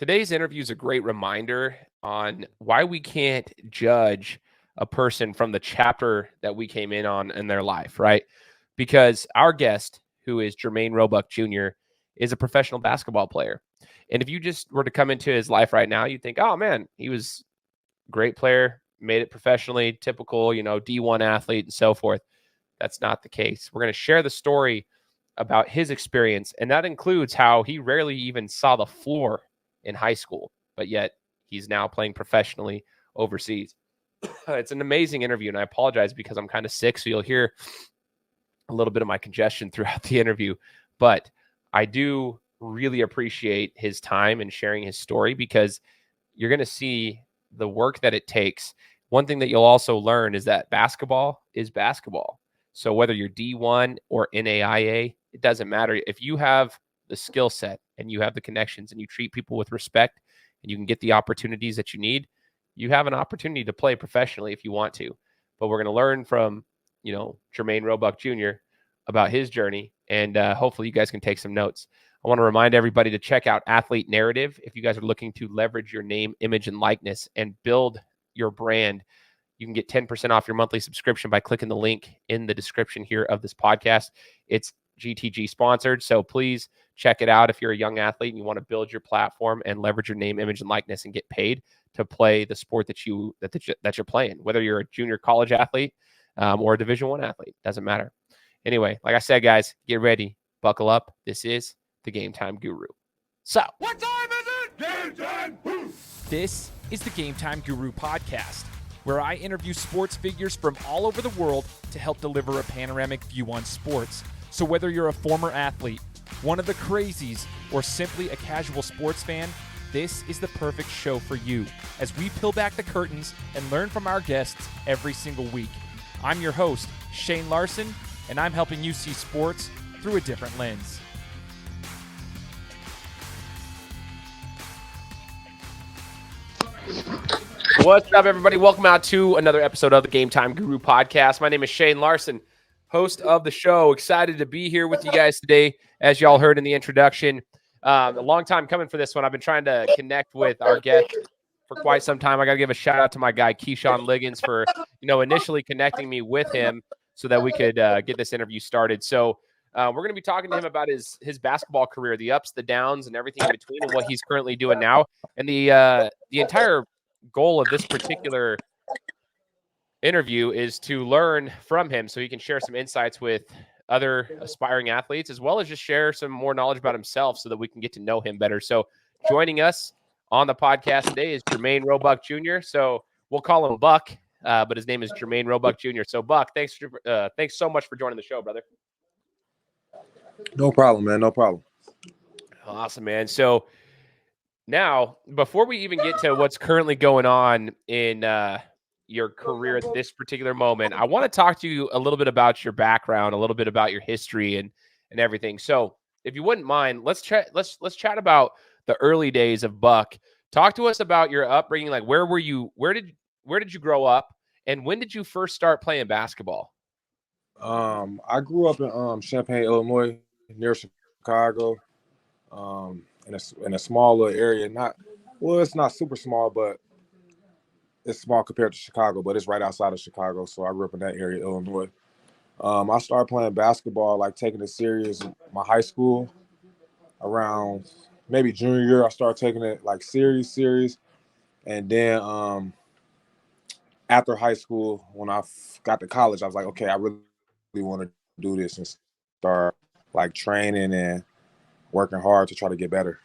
Today's interview is a great reminder on why we can't judge a person from the chapter that we came in on in their life, right? Because our guest, who is Germaine Roebuck Jr., is a professional basketball player. And if you just were to come into his life right now, you'd think, oh man, he was a great player, made it professionally, typical, D1 athlete and so forth. That's not the case. We're going to share the story about his experience, and that includes how he rarely even saw the floor in high school, but yet he's now playing professionally overseas. It's an amazing interview, and I apologize because I'm kind of sick, so you'll hear a little bit of my congestion throughout the interview, but I do really appreciate his time and sharing his story because you're going to see the work that it takes. One thing that you'll also learn is that basketball is basketball. So whether you're D1 or NAIA, it doesn't matter. If you have the skill set and you have the connections and you treat people with respect and you can get the opportunities that you need, you have an opportunity to play professionally if you want to. But we're going to learn from, Germaine Roebuck Jr. about his journey, and hopefully you guys can take some notes. I want to remind everybody to check out Athlete Narrative if you guys are looking to leverage your name, image, and likeness and build your brand. You can get 10% off your monthly subscription by clicking the link in the description here of this podcast. It's GTG sponsored, so please check it out if you're a young athlete and you want to build your platform and leverage your name, image, and likeness and get paid to play the sport that you're playing, whether you're a junior college athlete or a Division I athlete. Doesn't matter. Anyway, like I said, guys, get ready, buckle up. This is the Game Time Guru. So, what time is it? Game time! Boom. This is the Game Time Guru podcast, where I interview sports figures from all over the world to help deliver a panoramic view on sports. So whether you're a former athlete, one of the crazies, or simply a casual sports fan, this is the perfect show for you as we peel back the curtains and learn from our guests every single week. I'm your host, Shane Larson, and I'm helping you see sports through a different lens. What's up, everybody? Welcome out to another episode of the Game Time Guru podcast. My name is Shane Larson, host of the show. Excited to be here with you guys today. As y'all heard in the introduction, a long time coming for this one. I've been trying to connect with our guest for quite some time. I got to give a shout out to my guy, Keyshawn Liggins, for, initially connecting me with him so that we could get this interview started. So we're going to be talking to him about his basketball career, the ups, the downs, and everything in between, and what he's currently doing now. And the entire goal of this particular interview is to learn from him so he can share some insights with other aspiring athletes, as well as just share some more knowledge about himself so that we can get to know him better. So joining us on the podcast today is Germaine Roebuck Jr. So we'll call him Buck, but his name is Germaine Roebuck Jr. So Buck, thanks so much for joining the show, brother. No problem, man. No problem. Awesome, man. So now, before we even get to what's currently going on in your career at this particular moment, I want to talk to you a little bit about your background, a little bit about your history and everything. So, if you wouldn't mind, let's chat about the early days of Buck. Talk to us about your upbringing. Like, where were you? Where did you grow up, and when did you first start playing basketball? I grew up in Champaign, Illinois, near Chicago. In a small little area. It's not super small, but it's small compared to Chicago, but it's right outside of Chicago. So I grew up in that area, Illinois. I started playing basketball, like taking it serious in my high school. Around maybe junior year, I started taking it like serious. And then after high school, when I got to college, I was like, okay, I really want to do this and start like training and working hard to try to get better.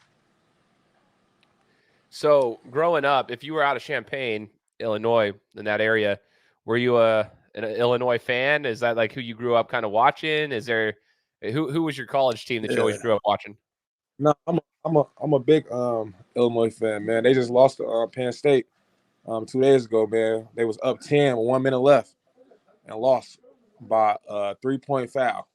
So growing up, if you were out of Champaign, Illinois, in that area, were you an Illinois fan? Is that like who you grew up kind of watching? Is there who was your college team that you always grew up watching? No, I'm a big Illinois fan, man. They just lost to Penn State 2 days ago, man. They was up 10 with 1 minute left and lost by a 3-point foul.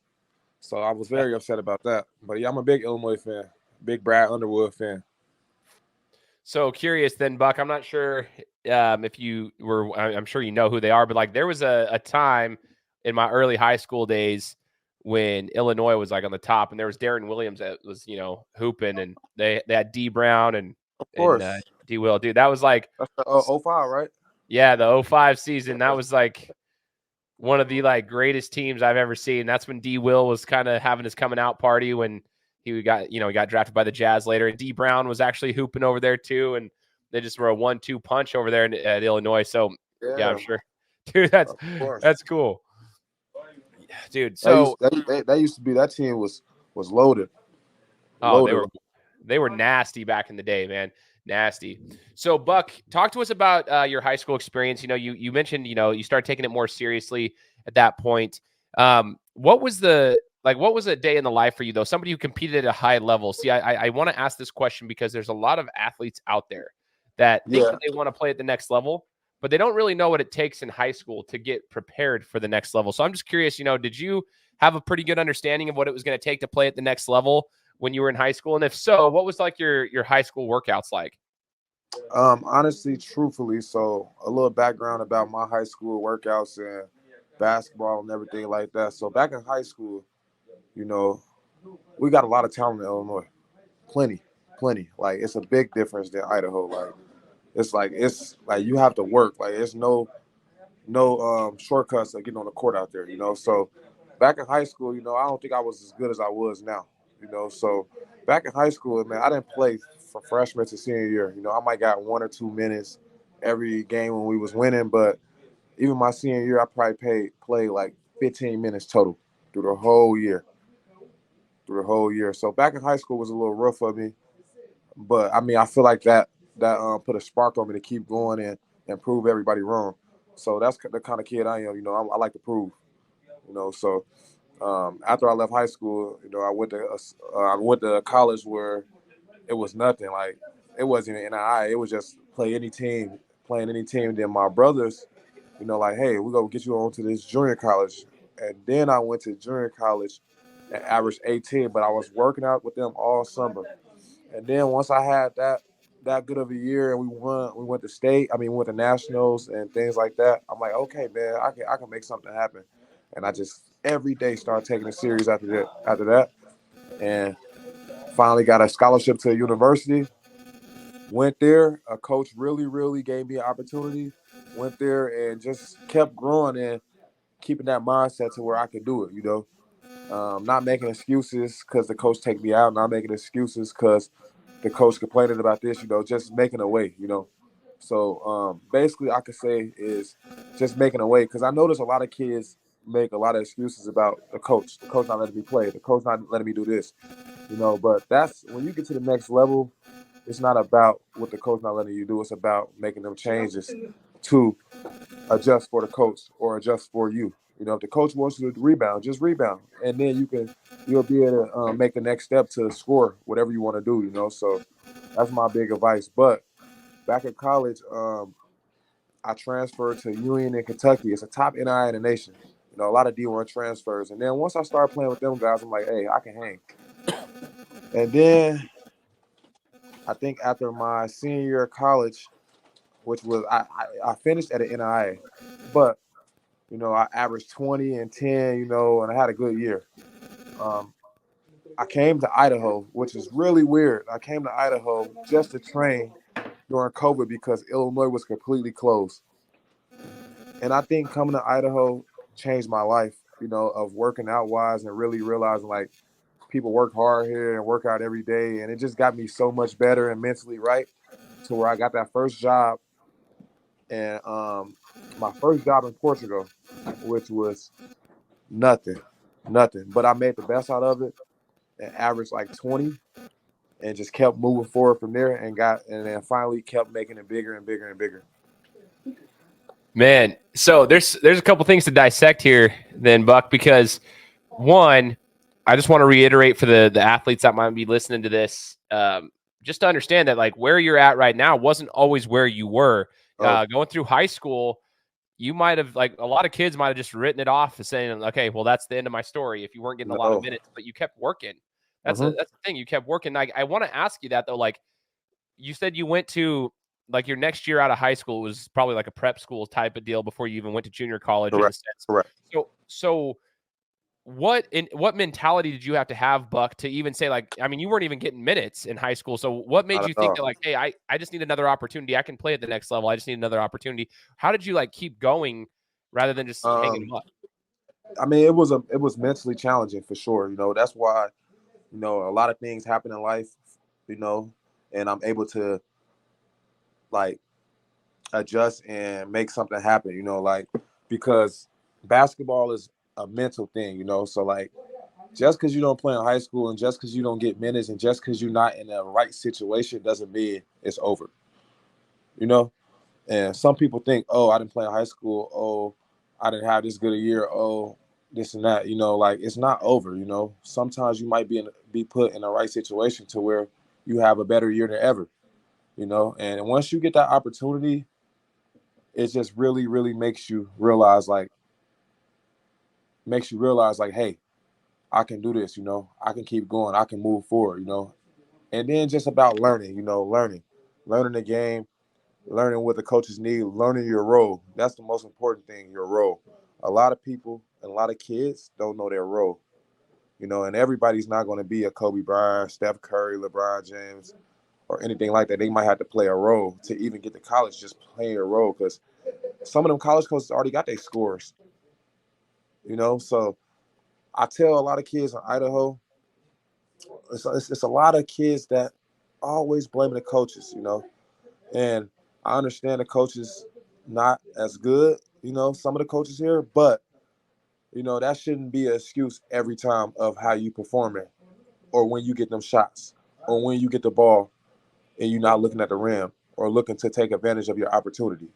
So I was very upset about that. But yeah, I'm a big Illinois fan, big Brad Underwood fan. So curious then, Buck, I'm not sure if you were, I'm sure you know who they are, but like there was a time in my early high school days when Illinois was like on the top, and there was Darren Williams that was, hooping, and they had D Brown and Of and course. D Will, dude. That was like That's the 05, right? yeah, the 05 season. That was like one of the like greatest teams I've ever seen. That's when D Will was kind of having his coming out party when he got, he got drafted by the Jazz later. And D Brown was actually hooping over there too. And they just were a 1-2 punch over there at Illinois. So yeah, I'm Yeah, sure. Dude, of course. that's cool. Dude, That so used to be, that team was loaded. oh, Loaded. they were nasty back in the day, man. Nasty. So, Buck, talk to us about your high school experience. You mentioned, you started taking it more seriously at that point. What was a day in the life for you, though? Somebody who competed at a high level. See, I want to ask this question because there's a lot of athletes out there that think that they want to play at the next level, but they don't really know what it takes in high school to get prepared for the next level. So I'm just curious, did you have a pretty good understanding of what it was going to take to play at the next level when you were in high school? And if so, what was like your high school workouts like? Honestly, truthfully, so a little background about my high school workouts and basketball and everything like that. So back in high school, we got a lot of talent in Illinois. Plenty, plenty. Like, it's a big difference than Idaho. It's like you have to work. Like, it's no shortcuts to getting on the court out there. So back in high school, I don't think I was as good as I was now. So back in high school, man, I didn't play from freshman to senior year. I might got 1 or 2 minutes every game when we was winning, but even my senior year, I probably played like 15 minutes total through the whole year. So back in high school was a little rough for me, but I mean, I feel like that put a spark on me to keep going and prove everybody wrong. So that's the kind of kid I am. I like to prove. So after I left high school, I went to college where it was nothing. Like, it wasn't an NII. It was just playing any team. Then my brothers, like, hey, we're gonna get you on to this junior college. And then I went to junior college and averaged 18, but I was working out with them all summer. And then once I had that good of a year and we went to state, we went to nationals and things like that, I'm like, okay, man, I can make something happen. And I just every day started taking it serious after that. And finally got a scholarship to a university. Went there. A coach really, really gave me an opportunity. Went there and just kept growing and keeping that mindset to where I could do it. Not making excuses because the coach take me out. Not making excuses because the coach complaining about this. Just making a way. So basically, I could say is just making a way, because I notice a lot of kids make a lot of excuses about the coach. The coach not letting me play. The coach not letting me do this. But that's when you get to the next level. It's not about what the coach not letting you do. It's about making them changes to adjust for the coach or adjust for you. If the coach wants you to rebound, just rebound, and then you'll be able to make the next step to score whatever you want to do. So that's my big advice. But back in college, I transferred to Union in Kentucky. It's a top NII in the nation. A lot of D1 transfers, and then once I started playing with them guys, I'm like, hey, I can hang. And then I think after my senior year of college, which was I finished at an NIA, but I averaged 20 and 10, and I had a good year. I came to Idaho, which is really weird. I came to Idaho just to train during COVID because Illinois was completely closed. And I think coming to Idaho changed my life, of working out wise and really realizing like people work hard here and work out every day. And it just got me so much better and mentally right to where I got that first job. And my first job in Portugal, which was nothing. But I made the best out of it and averaged like 20 and just kept moving forward from there and then finally kept making it bigger and bigger and bigger. Man, so there's a couple things to dissect here then, Buck, because one, I just want to reiterate for the athletes that might be listening to this, just to understand that like where you're at right now wasn't always where you were. Going through high school, you might have, like a lot of kids might have just written it off as saying, okay, well, that's the end of my story if you weren't getting a lot of minutes, but you kept working. That's the thing. You kept working. I want to ask you that though. Like you said, you went to like your next year out of high school was probably like a prep school type of deal before you even went to junior college. Correct. In a sense. Correct. So what mentality did you have to have, Buck, to even say, like, I mean, you weren't even getting minutes in high school. So what made Not you at think all. that, like, hey, I just need another opportunity. I can play at the next level. I just need another opportunity. How did you like keep going rather than just hanging them up? I mean, it was mentally challenging for sure. That's why, a lot of things happen in life, and I'm able to like adjust and make something happen, like because basketball is a mental thing, so like just because you don't play in high school and just because you don't get minutes and just because you're not in the right situation doesn't mean it's over, you know? And some people think, oh, I didn't play in high school. Oh, I didn't have this good a year. Oh, this and that, like it's not over, Sometimes you might be put in the right situation to where you have a better year than ever, And once you get that opportunity, it just really, really makes you realize like, hey, I can do this, I can keep going, I can move forward, And then just about learning, learning the game, learning what the coaches need, learning your role. That's the most important thing, your role. A lot of people and a lot of kids don't know their role, and everybody's not going to be a Kobe Bryant, Steph Curry, LeBron James, or anything like that. They might have to play a role to even get to college, just playing a role, because some of them college coaches already got their scores, So I tell a lot of kids in Idaho, it's a lot of kids that always blaming the coaches, And I understand the coaches not as good, some of the coaches here, but that shouldn't be an excuse every time of how you performing or when you get them shots or when you get the ball and you're not looking at the rim or looking to take advantage of your opportunity.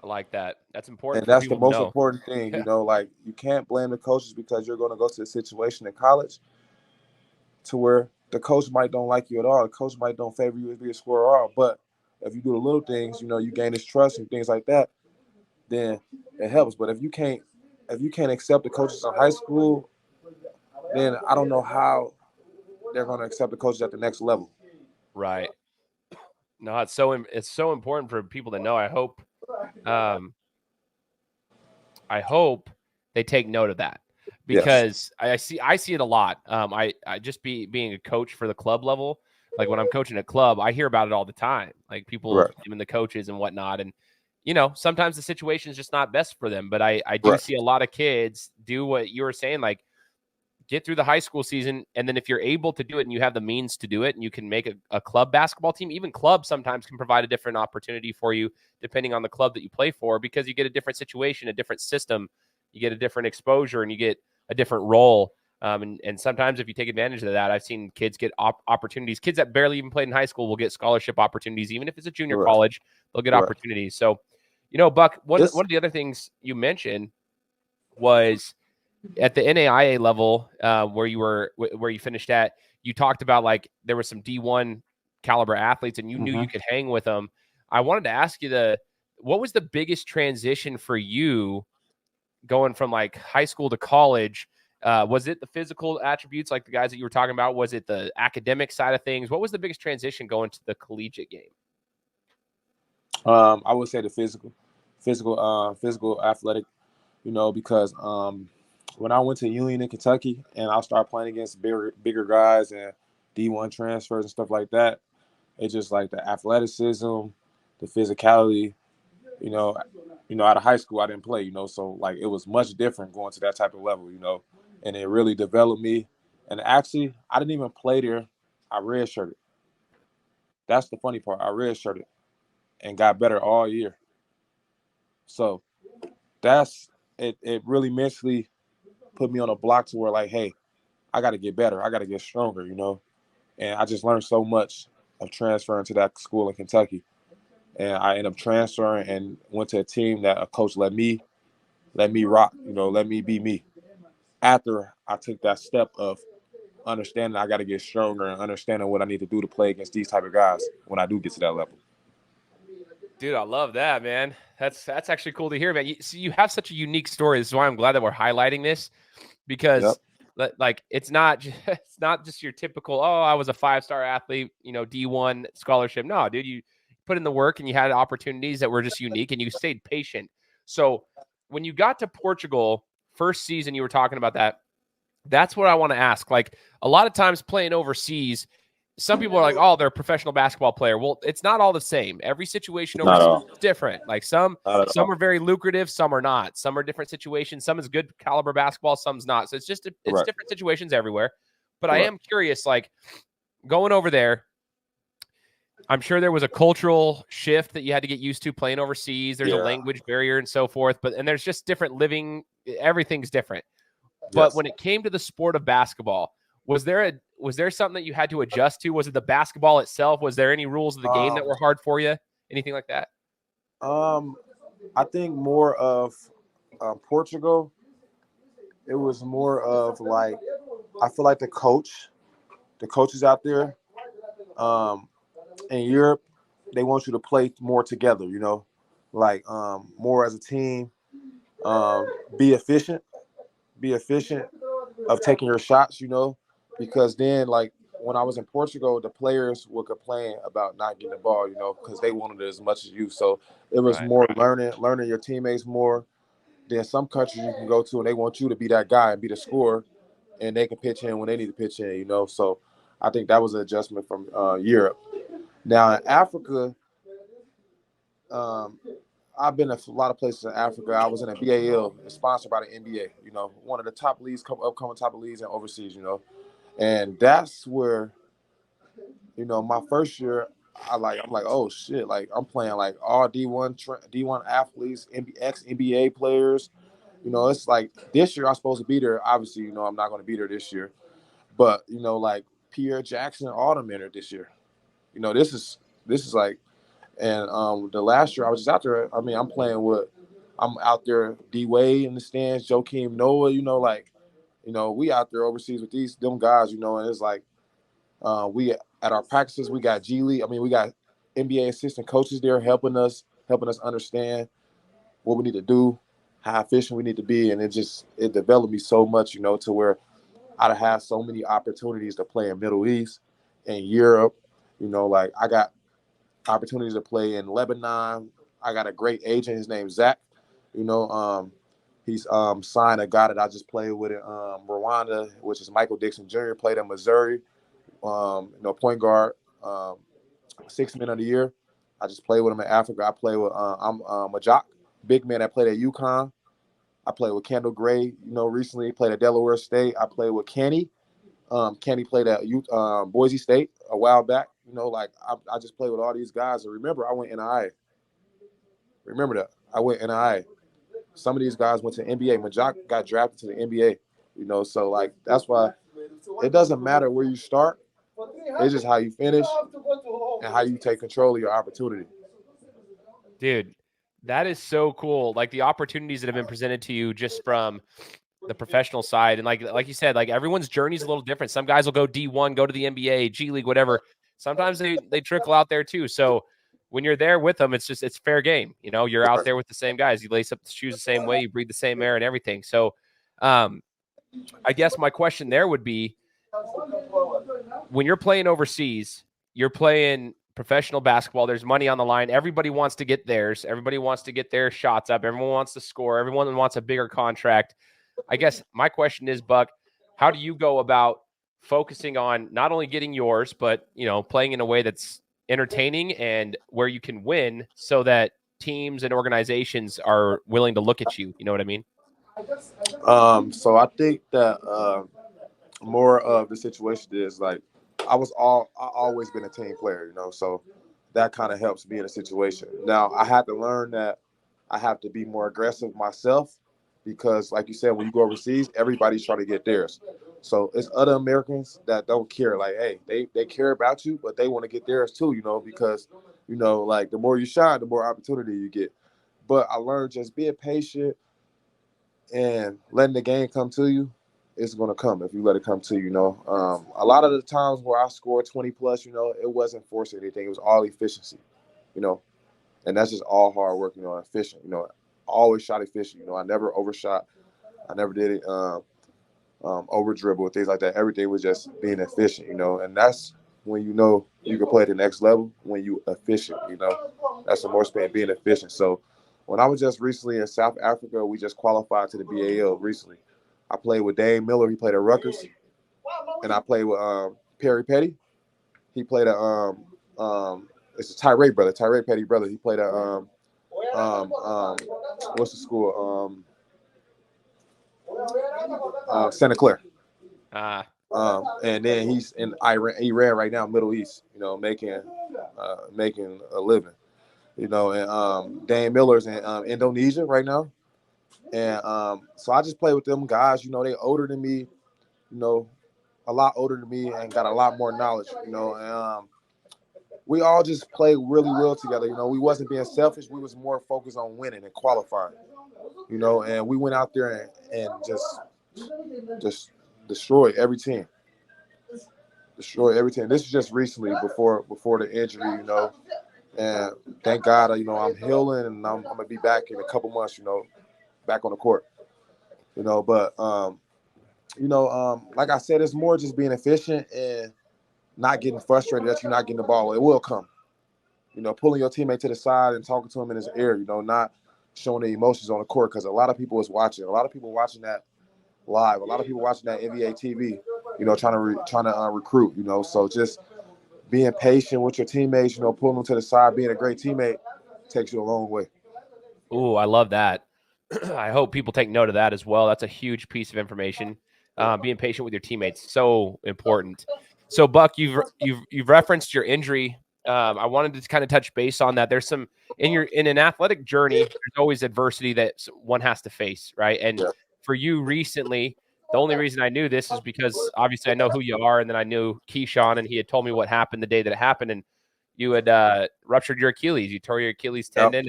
I like that. That's important And for that's the people to most know. important thing, Yeah. like you can't blame the coaches because you're going to go to a situation in college to where the coach might don't like you at all. The coach might don't favor you as being a scorer at all. But if you do the little things, you gain his trust and things like that, then it helps. But if you can't accept the coaches in high school, then I don't know how they're going to accept the coaches at the next level. Right. No, it's so important for people to know. Um, I hope they take note of that Yes. because I see it a lot. I just being a coach for the club level, like when I'm coaching a club, I hear about it all the time. Like people Right. blaming the coaches and whatnot, and sometimes the situation is just not best for them. But I do Right. see a lot of kids do what you were saying, like get through the high school season, and then if you're able to do it and you have the means to do it and you can make a club basketball team, even clubs sometimes can provide a different opportunity for you depending on the club that you play for, because you get a different situation, a different system, you get a different exposure, and you get a different role. And sometimes if you take advantage of that, I've seen kids get opportunities. Kids that barely even played in high school will get scholarship opportunities. Even if it's a junior Right. college, they'll get Right. opportunities. So, Buck, one It's of the other things you mentioned was at the NAIA level, where you finished at, you talked about like there were some D1 caliber athletes, and you knew you Mhm. could hang with them. I wanted to ask you what was the biggest transition for you going from like high school to college? Was it the physical attributes like the guys that you were talking about? Was it the academic side of things? What was the biggest transition going to the collegiate game? I would say the physical athletic, because when I went to Union in Kentucky and I started playing against bigger guys and D1 transfers and stuff like that, it's just like the athleticism, the physicality, you know, out of high school I didn't play, so like it was much different going to that type of level, and it really developed me. And actually, I didn't even play there. I redshirted. That's the funny part. I redshirted and got better all year. So that's it. It really mentally put me on a block to where like, hey, I got to get better. I got to get stronger, And I just learned so much of transferring to that school in Kentucky. And I ended up transferring and went to a team that a coach let me rock, let me be me. After I took that step of understanding I got to get stronger and understanding what I need to do to play against these type of guys when I do get to that level. Dude, I love that, man. That's actually cool to hear, man. You have such a unique story. This is why I'm glad that we're highlighting this, Yep. because like it's not just your typical, oh, I was a 5-star athlete, D1 scholarship. No, dude, you put in the work and you had opportunities that were just unique and you stayed patient. So when you got to Portugal first season you were talking about that. That's what I want to ask. Like, a lot of times playing overseas, some people are like, oh, they're a professional basketball player. Well, it's not all the same. Every situation overseas is different. Like some are very lucrative, some are not. Some are different situations. Some is good caliber basketball, some's not. So it's just different situations everywhere. But I am curious, like, going over there, I'm sure there was a cultural shift that you had to get used to playing overseas. There's a language barrier and so forth, and there's just different living. Everything's different. But when it came to the sport of basketball, was there something that you had to adjust to? Was it the basketball itself? Was there any rules of the game that were hard for you? Anything like that? I think more of Portugal. It was more of like, I feel like the coaches out there in Europe, they want you to play more together, you know, like more as a team, be efficient of taking your shots, you know, because then, like, when I was in Portugal, the players would complain about not getting the ball, you know, because they wanted it as much as you. So it was more learning your teammates more. Then some countries you can go to and they want you to be that guy and be the scorer, and they can pitch in when they need to pitch in, you know. So I think that was an adjustment from Europe. Now in Africa, I've been a lot of places in Africa. I was in a BAL, sponsored by the NBA, you know, one of the top leagues, upcoming top leagues and overseas, you know. And that's where, you know, my first year, I'm like, oh shit, like I'm playing like all D1 athletes, ex NBA players. You know, it's like this year I'm supposed to be there. Obviously, you know, I'm not going to be there this year. But, you know, like Pierre Jackson, all them in there this year. You know, this is like, and the last year I was just out there. I mean, I'm out there, D Wade in the stands, Joakim Noah, you know, like, you know, we out there overseas with them guys, you know, and it's like we at our practices, we got G League. I mean, we got NBA assistant coaches there helping us understand what we need to do, how efficient we need to be, and it developed me so much, you know, to where I'd have so many opportunities to play in Middle East and Europe. You know, like I got opportunities to play in Lebanon. I got a great agent. His name's Zach. You know, he's signed a guy that I just played with in Rwanda, which is Michael Dixon Jr. Played in Missouri. You know, point guard, 6th man of the year. I just played with him in Africa. I play with I'm a jock, big man that played at UConn. I played with Kendall Gray, you know, recently. Played at Delaware State. I played with Kenny. Kenny played at Boise State a while back. You know, like I just played with all these guys. And remember, I went NIA. Remember that. I went NIA. Some of these guys went to the NBA. Majak got drafted to the NBA. You know, so like that's why it doesn't matter where you start. It's just how you finish and how you take control of your opportunity. Dude, that is so cool. Like the opportunities that have been presented to you just from the professional side. And like you said, like everyone's journey is a little different. Some guys will go D1, go to the NBA, G League, whatever. Sometimes they trickle out there too. So when you're there with them, it's fair game. You know, you're out there with the same guys. You lace up the shoes the same way, you breathe the same air and everything. So I guess my question there would be, when you're playing overseas, you're playing professional basketball, there's money on the line. Everybody wants to get theirs. Everybody wants to get their shots up. Everyone wants to score. Everyone wants a bigger contract. I guess my question is, Buck, how do you go about focusing on not only getting yours, but, you know, playing in a way that's entertaining and where you can win so that teams and organizations are willing to look at you? You know what I mean? So I think that more of the situation is like I always been a team player, you know, so that kind of helps me in a situation. Now I had to learn that I have to be more aggressive myself because, like you said, when you go overseas, everybody's trying to get theirs. So it's other Americans that don't care. Like, hey, they care about you, but they want to get theirs too, you know, because, you know, like the more you shine, the more opportunity you get. But I learned just being patient and letting the game come to you. It's going to come if you let it come to you, you know. A lot of the times where I scored 20 plus, you know, it wasn't forcing anything. It was all efficiency, you know. And that's just all hard work, you know, efficient. You know, I always shot efficient. You know, I never overshot. I never did it over dribble, things like that. Everything was just being efficient, you know. And that's when you know you can play at the next level, when you efficient, you know. That's the most being efficient. So When I was just recently in South Africa, we just qualified to the BAL recently. I played with Dane Miller. He played at Rutgers, and I played with Perry Petty. He played at it's a Tyree brother, Tyree Petty brother. He played at what's the school? Santa Clara. And then he's in Iran right now, Middle East. You know, making a living. You know, and Dan Miller's in Indonesia right now. And so I just play with them guys. You know, they older than me. You know, a lot older than me and got a lot more knowledge. You know, and we all just played really well together. You know, we wasn't being selfish. We was more focused on winning and qualifying. You know, and we went out there and just destroyed every team. Destroy everything. This is just recently before the injury, you know, and thank God, you know, I'm healing and I'm gonna be back in a couple months, you know, back on the court, you know. But like I said, it's more just being efficient and not getting frustrated that you're not getting the ball. It will come, you know, pulling your teammate to the side and talking to him in his ear, you know, not showing the emotions on the court because a lot of people is watching. A lot of people watching that live. A lot of people watching that NBA TV, you know, trying to recruit, you know. So just being patient with your teammates, you know, pulling them to the side, being a great teammate takes you a long way. Ooh, I love that. I hope people take note of that as well. That's a huge piece of information. Being patient with your teammates, so important. So, Buck, you've referenced your injury. I wanted to kind of touch base on that. There's some in an athletic journey. There's always adversity that one has to face, right? And Yeah. for you recently, the only reason I knew this is because obviously I know who you are, and then I knew Keyshawn, and he had told me what happened the day that it happened, and you had ruptured your Achilles. You tore your Achilles tendon,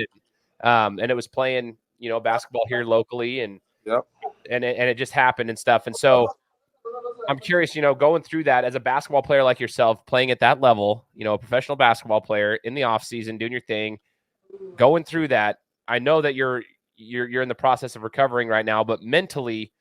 and it was playing, you know, basketball here locally, and Yep. and it just happened and stuff. And so I'm curious, you know, going through that as a basketball player like yourself, playing at that level, you know, a professional basketball player in the off season, doing your thing, going through that. I know that you're in the process of recovering right now, but mentally,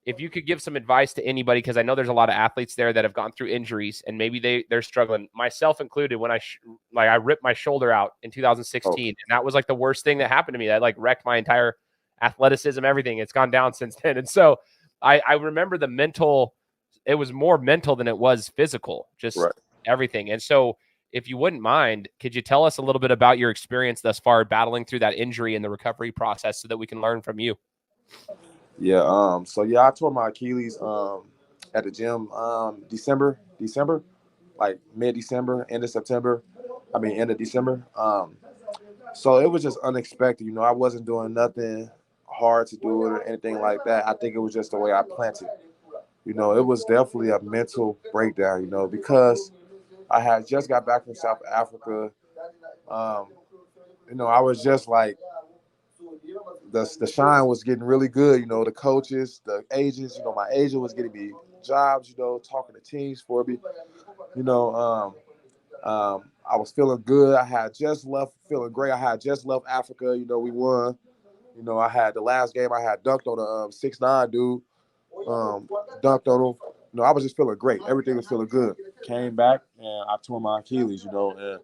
if you could give some advice to anybody, because I know there's a lot of athletes there that have gone through injuries and maybe they're struggling, myself included. When I ripped my shoulder out in 2016, and that was like the worst thing that happened to me. That like wrecked my entire athleticism, everything. It's gone down since then. And so I remember the mental. It was more mental than it was physical, just Right. everything. And so, if you wouldn't mind, could you tell us a little bit about your experience thus far battling through that injury and the recovery process so that we can learn from you? Yeah. So yeah, I tore my Achilles at the gym December, like mid-December, end of September. I mean end of December. So it was just unexpected. You know, I wasn't doing nothing hard to do it or anything like that. I think it was just the way I planted. You know, it was definitely a mental breakdown, you know, because I had just got back from South Africa. Um, you know, I was just like the shine was getting really good. You know, the coaches, the agents. You know, my agent was getting me jobs. You know, talking to teams for me. You know, I was feeling good. I had just left, feeling great. I had just left Africa. You know, we won. You know, I had the last game. I had dunked on a 6'9" dude. Dunked on him. You know, I was just feeling great. Everything was feeling good. Came back and I tore my Achilles. You know, and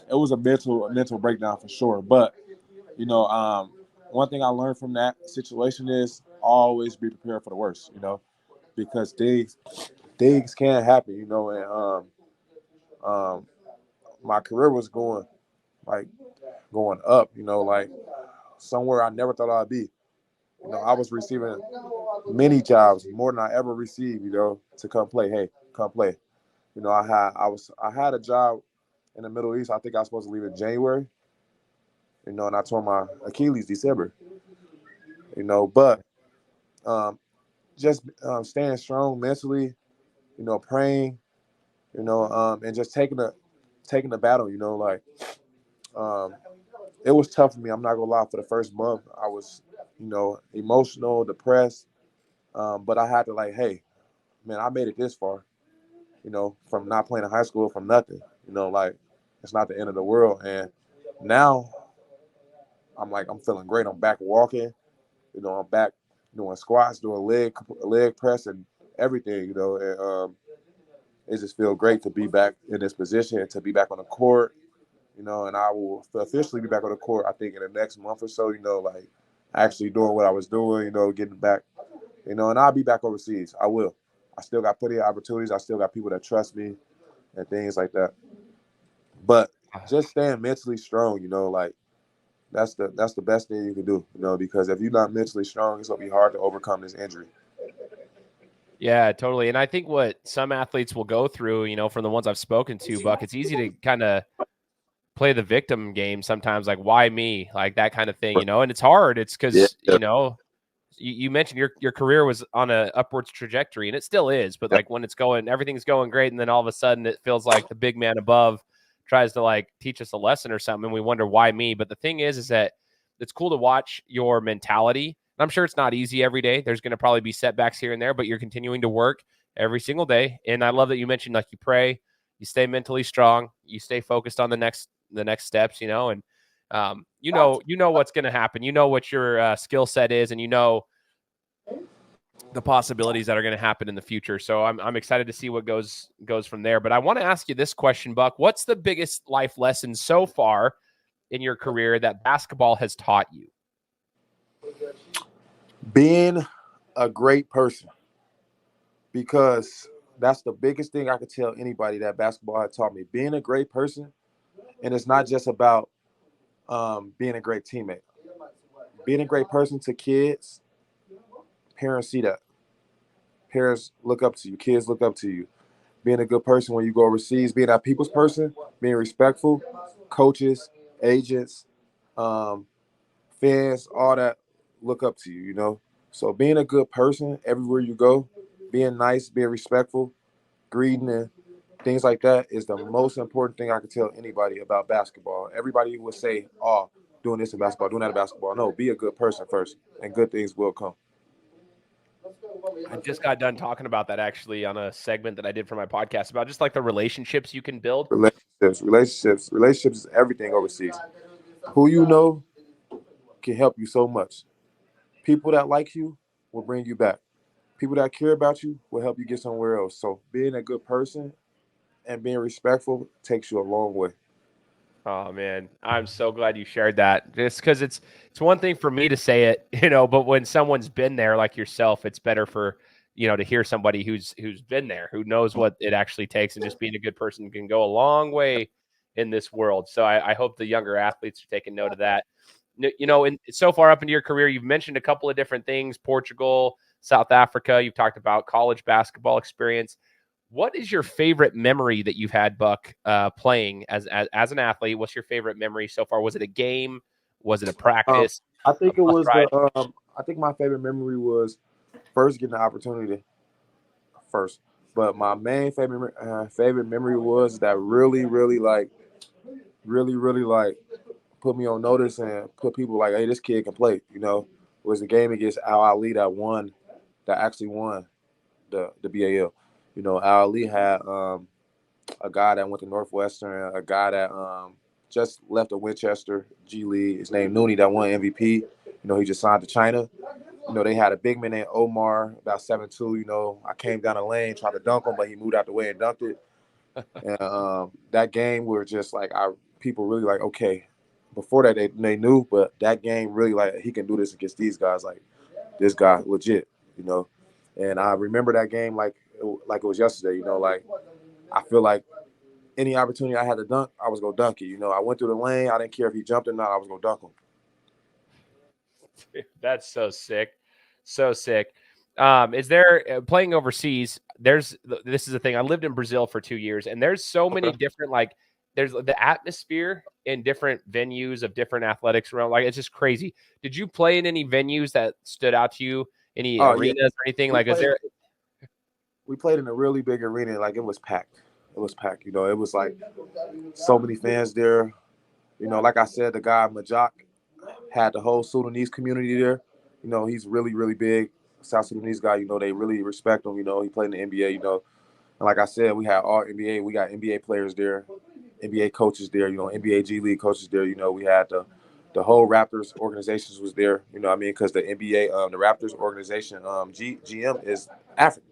it was a mental breakdown for sure. But you know, one thing I learned from that situation is always be prepared for the worst. You know, because things can happen. You know, and my career was going up. You know, like somewhere I never thought I'd be. You know, I was receiving many jobs, more than I ever received. You know, to come play. Hey, come play. You know, I had a job in the Middle East. I think I was supposed to leave in January. You know, and I tore my Achilles December. You know, but just staying strong mentally. You know, praying. You know, and just taking the battle. You know, like it was tough for me. I'm not gonna lie. For the first month, I was, you know, emotional, depressed. But I had to like, hey, man, I made it this far. You know, from not playing in high school, from nothing. You know, like it's not the end of the world. And now I'm feeling great. I'm back walking. You know, I'm back doing squats, doing leg press, and everything. You know, and it just feels great to be back in this position, to be back on the court. you know, and I will officially be back on the court, I think, in the next month or so, you know, like actually doing what I was doing, you know, getting back, you know, and I'll be back overseas. I will. I still got plenty of opportunities. I still got people that trust me and things like that. But just staying mentally strong, you know, like that's the best thing you can do, you know, because if you're not mentally strong, it's gonna be hard to overcome this injury. Yeah, totally. And I think what some athletes will go through, you know, from the ones I've spoken to, Buck, it's easy to kind of play the victim game sometimes, like why me, like that kind of thing, you know. And it's hard. It's Yeah, because you know you mentioned your career was on a upwards trajectory, and it still is. But yeah, like when it's going, everything's going great, and then all of a sudden it feels like the big man above tries to like teach us a lesson or something, and we wonder why me. But the thing is that it's cool to watch your mentality. I'm sure it's not easy every day. There's going to probably be setbacks here and there, but you're continuing to work every single day. And I love that you mentioned like you pray, you stay mentally strong, you stay focused on the next steps, you know, and you know what's going to happen. You know what your skill set is, and you know the possibilities that are going to happen in the future. So I'm excited to see what goes from there. But I want to ask you this question, Buck. What's the biggest life lesson so far in your career that basketball has taught you? being a great person, because that's the biggest thing I could tell anybody that basketball had taught me. Being a great person, and it's not just about being a great teammate. Being a great person to kids, parents see that. Parents look up to you. Kids look up to you. Being a good person when you go overseas, being a people's person, being respectful, coaches, agents, um, fans, all that look up to you, you know. So being a good person everywhere you go, being nice, being respectful, greeting and things like that is the most important thing I could tell anybody about basketball. Everybody would say, "Oh, doing this in basketball, doing that in basketball." No, be a good person first, and good things will come. I just got done talking about that actually on a segment that I did for my podcast about just like the relationships you can build. Relationships is everything overseas. Who you know can help you so much. People that like you will bring you back. People that care about you will help you get somewhere else. So being a good person and being respectful takes you a long way. Oh man, I'm so glad you shared that. Just because it's one thing for me to say it, you know, but when someone's been there like yourself, it's better for you know to hear somebody who's been there, who knows what it actually takes, and just being a good person can go a long way in this world. So I hope the younger athletes are taking note of that. You know, and so far up into your career, you've mentioned a couple of different things: Portugal, South Africa. You've talked about college basketball experience. What is your favorite memory that you've had, Buck, playing as an athlete? What's your favorite memory so far? Was it a game? Was it a Um, practice? I A think it bus was ride? the. I think my favorite memory was first getting the opportunity first. But my main favorite memory was that really like put me on notice and put people like, hey, this kid can play. You know, was the game against Al Ali that actually won the BAL. You know, Al Ali had a guy that went to Northwestern, a guy that just left a Winchester G League. His name Nooney that won MVP. You know, he just signed to China. You know, they had a big man named Omar, about 7'2". You know, I came down the lane, tried to dunk him, but he moved out the way and dunked it. And that game were just like people really like, okay. Before that they knew, but that game really like he can do this against these guys. Like this guy legit, you know. And I remember that game like it was yesterday. You know, like I feel like any opportunity I had to dunk, I was gonna dunk it. You know, I went through the lane. I didn't care if he jumped or not. I was gonna dunk him. That's so sick. So sick. Is there playing overseas? This is the thing. I lived in Brazil for 2 years, and there's so many Okay. different like there's the atmosphere in different venues of different athletics around. Like it's just crazy. Did you play in any venues that stood out to you? Any Oh yeah, arenas or anything? we Like, is played. there? We played in a really big arena. Like it was packed. It was packed. You know, it was like so many fans there. You know, like I said, the guy Majak had the whole Sudanese community there. You know, he's really big. South Sudanese guy. You know, they really respect him. You know, he played in the NBA. You know, and like I said, we had all NBA. We got NBA players there, NBA coaches there. You know, NBA G League coaches there. You know, we had the whole Raptors organizations was there. You know what I mean? Because the NBA, the Raptors organization, GM is African.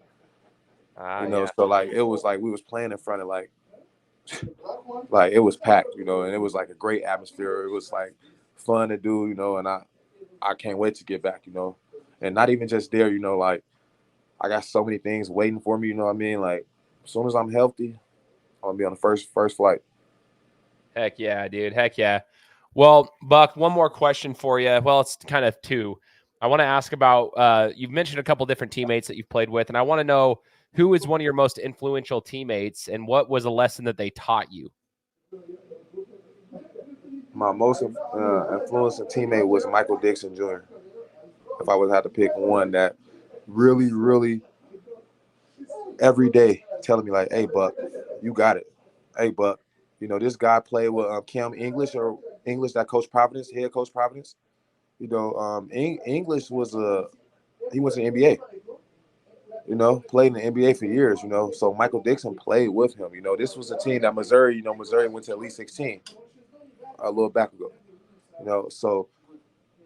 Ah, You know, yeah. so like it was like we was playing in front of like like it was packed, you know, and it was like a great atmosphere. It was like fun to do, you know, and I can't wait to get back, you know, and not even just there, you know, like I got so many things waiting for me, you know what I mean? Like as soon as I'm healthy, I'm gonna be on the first flight. Heck yeah, dude. Heck yeah. Well, Buck, one more question for you. Well, it's kind of two. I want to ask about you've mentioned a couple different teammates that you've played with, and I want to know who is one of your most influential teammates and what was a lesson that they taught you? My most influential teammate was Michael Dixon Jr. If I would have to pick one that really, really every day telling me like, "Hey, Buck, you got it. Hey, Buck, you know this guy played with Cam English that coach Providence, head coach Providence. You know, English was he was in the NBA. You know, played in the NBA for years. You know, so Michael Dixon played with him. You know, this was a team that Missouri. You know, Missouri went to at least 16 a little back ago. You know, so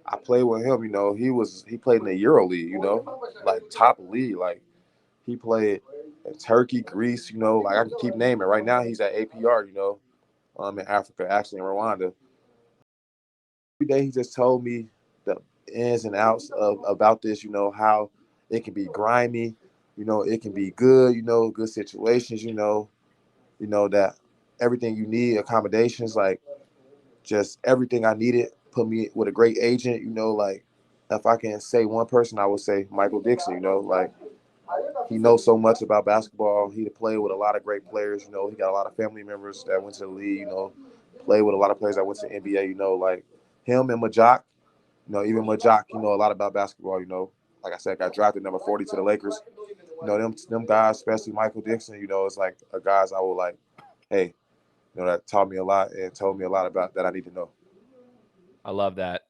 I played with him. You know, he played in the Euro League. You know, like top league. Like he played in Turkey, Greece. You know, like I can keep naming. Right now, he's at APR. You know, in Africa, actually in Rwanda. Every day, he just told me the ins and outs of about this. You know how it can be grimy. You know, it can be good. You know, good situations. You know that everything you need, accommodations, like just everything I needed. Put me with a great agent. You know, like if I can say one person, I would say Michael Dixon. You know, like he knows so much about basketball. He played with a lot of great players. You know, he got a lot of family members that went to the league. You know, played with a lot of players that went to the NBA. You know, like him and Majak. You know, even Majak, you know a lot about basketball. You know, like I said, got drafted number 40 to the Lakers. You know, them guys, especially Michael Dixon. You know, it's like a guys I would like, hey, you know, that taught me a lot and told me a lot about that I need to know. I love that.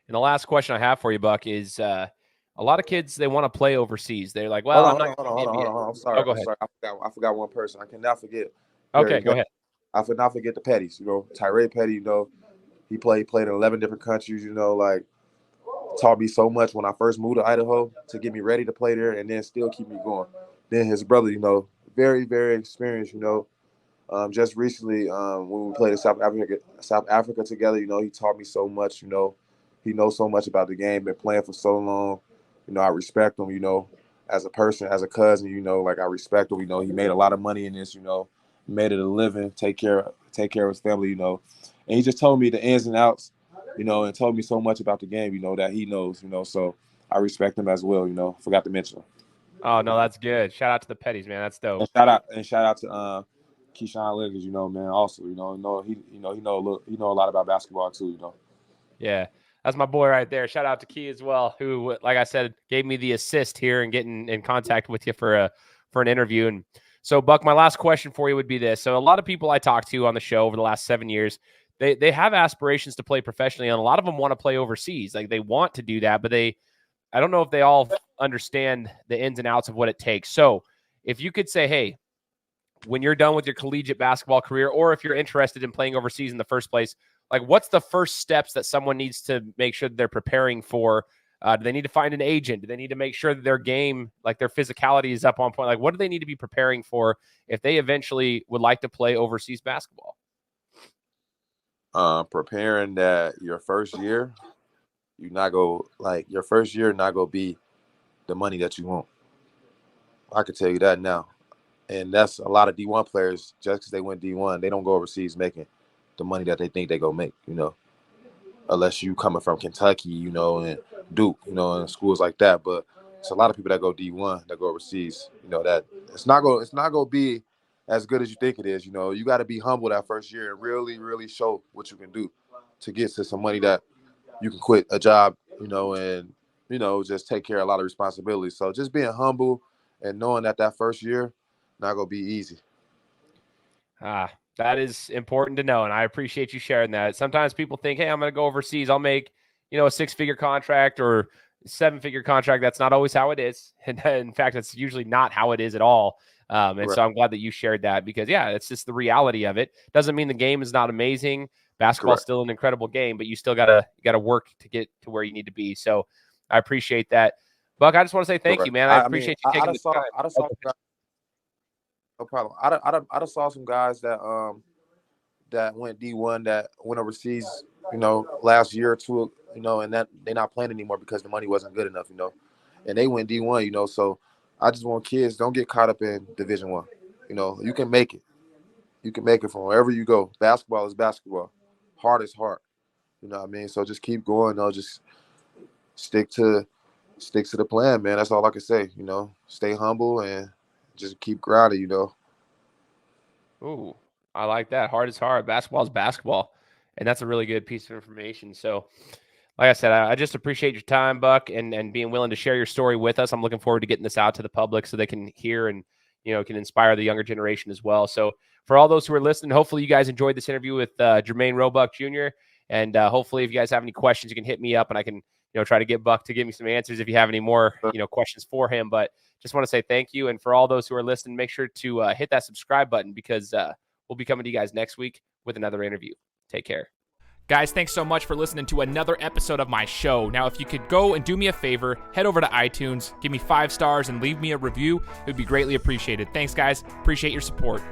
And the last question I have for you, Buck, is a lot of kids, they want to play overseas. They're like, well, I'm not going to the NBA. I'm Oh, sorry. go ahead. I forgot one person. I cannot forget Gary Okay, go Petty. ahead. I could not forget the Petties. You know, Tyree Petty. You know, he played in 11 different countries. You know, like taught me so much when I first moved to Idaho to get me ready to play there, and then still keep me going. Then his brother, you know, very very experienced. You know, just recently when we played in South Africa together, you know, he taught me so much. You know, he knows so much about the game. Been playing for so long. You know, I respect him. You know, as a person, as a cousin. You know, like I respect him. You know, he made a lot of money in this. You know, made it a living. Take care of his family. You know, and he just told me the ins and outs. You know, and told me so much about the game. You know that he knows. You know, so I respect him as well. You know, forgot to mention him. Oh, no, that's good. Shout out to the Petties, man. That's dope. And shout out to Keyshawn Liggins, you know, man. Also, you know he know a lot about basketball too, you know. Yeah, that's my boy right there. Shout out to Key as well, who, like I said, gave me the assist here and getting in contact with you for an interview. And so, Buck, my last question for you would be this: so, a lot of people I talked to on the show over the last 7 years, they have aspirations to play professionally, and a lot of them want to play overseas. Like they want to do that, but I don't know if they all understand the ins and outs of what it takes. So, if you could say, hey, when you're done with your collegiate basketball career, or if you're interested in playing overseas in the first place, like what's the first steps that someone needs to make sure that they're preparing for? Do they need to find an agent? Do they need to make sure that their game, like their physicality is up on point? Like what do they need to be preparing for if they eventually would like to play overseas basketball? Preparing that your first year, your first year not go be the money that you want. I can tell you that now. And that's a lot of D1 players, just because they went D1, they don't go overseas making the money that they think they go make, you know. Unless you coming from Kentucky, you know, and Duke, you know, and schools like that. But it's a lot of people that go D1 that go overseas. You know, that it's not gonna be as good as you think it is. You know, you got to be humble that first year and really, really show what you can do to get to some money that you can quit a job, you know, and just take care of a lot of responsibilities. So just being humble and knowing that first year not gonna be easy. That is important to know, and I appreciate you sharing that. Sometimes people think, hey, I'm going to go overseas. I'll make, a 6-figure contract or 7-figure contract. That's not always how it is. And in fact, that's usually not how it is at all. And so I'm glad that you shared that because, yeah, it's just the reality of it. Doesn't mean the game is not amazing. Basketball's still an incredible game, but you still gotta work to get to where you need to be. So I appreciate that. Buck, I just want to say thank you, man. I appreciate you taking the time. No problem. I done saw some guys that went D1 that went overseas, last year or two, and that they're not playing anymore because the money wasn't good enough, and they went D1, so I just want kids, don't get caught up in Division One. You can make it. You can make it from wherever you go. Basketball is basketball. Heart is heart. You know what I mean? So just keep going, just stick to the plan, man. That's all I can say, Stay humble and just keep grinding, Ooh, I like that. Hard is hard. Basketball is basketball. And that's a really good piece of information. So, like I said, I just appreciate your time, Buck, and being willing to share your story with us. I'm looking forward to getting this out to the public so they can hear and, can inspire the younger generation as well. So for all those who are listening, hopefully you guys enjoyed this interview with Germaine Roebuck Jr. And hopefully if you guys have any questions, you can hit me up and I can, try to get Buck to give me some answers if you have any more, questions for him. But just want to say thank you. And for all those who are listening, make sure to hit that subscribe button because we'll be coming to you guys next week with another interview. Take care. Guys, thanks so much for listening to another episode of my show. Now, if you could go and do me a favor, head over to iTunes, give me 5 stars, and leave me a review. It would be greatly appreciated. Thanks, guys. Appreciate your support.